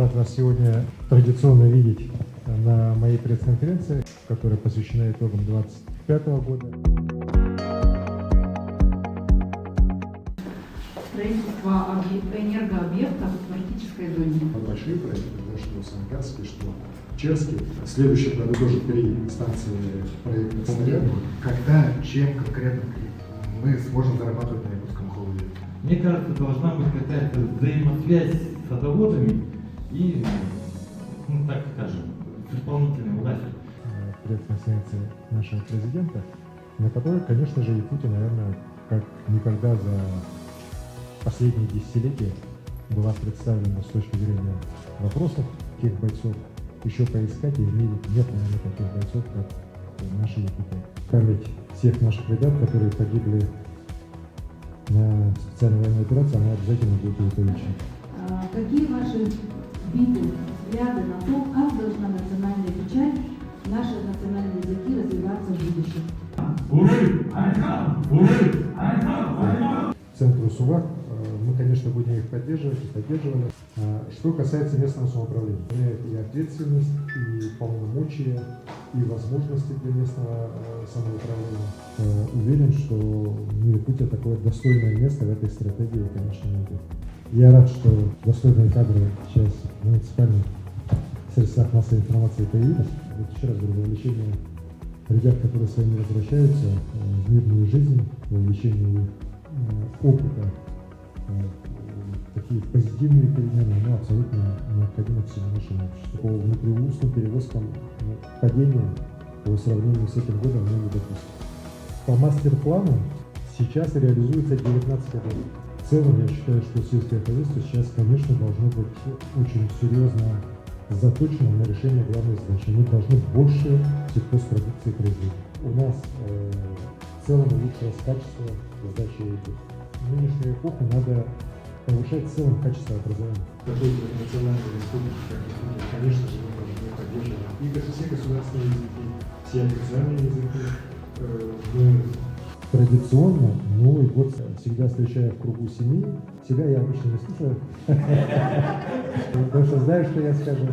Рад вас сегодня традиционно видеть на моей пресс-конференции, которая посвящена итогам 2025 года. Строительство энергообъектов в арктической зоне. Большие проекты, что Санкарский, что Черский. В следующем году тоже 3 станции проекта снарядов. Когда, чем конкретно мы сможем зарабатывать на Якутском холоде? Мне кажется, должна быть какая-то взаимосвязь с садоводами и, так скажем, с исполнительной властью. Пресс-конференции нашего президента, на которой, конечно же, Якутия, наверное, как никогда за последние десятилетия была представлена с точки зрения вопросов тех бойцов. Еще поискать, и в мире нет, наверное, таких бойцов, как наши Якуты. Память всех наших ребят, которые погибли на специальной военной операции, она обязательно будет увековечена. Какие ваши виды, взгляды на то, как должна национальная печать, наши национальные языки развиваться в будущем? Центру СУВАК мы, конечно, будем их поддерживать и поддерживали. Что касается местного самоуправления, и ответственность, и полномочия, и возможности для местного самоуправления. Уверен, что Якутия такое достойное место в этой стратегии, конечно, найдет. Я рад, что достойные кадры сейчас в муниципальных средствах массовой информации появились. Вот еще раз говорю, вовлечение ребят, которые с вами возвращаются в мирную жизнь, вовлечение их опыта, такие позитивные перемены, но абсолютно необходимы всему нашему обществу. По внутриустным перевозкам падения по сравнению с этим годом мы не допустим. По мастер-плану сейчас реализуется 19 годов. В целом, я считаю, что сельское хозяйство сейчас, конечно, должно быть очень серьезно заточено на решение главной задачи. Они должны больше сельхозпродукции производить. У нас в целом улучшилось качество сдачи этих. В нынешнюю эпоху надо повышать в целом качество образования. Такой национальной республики, как Якутия, конечно же, мы должны поддерживать и все государственные языки, все официальные языки. Традиционно Новый год всегда встречаю в кругу семьи. Себя я обычно не слушаю, потому что знаю, что я скажу.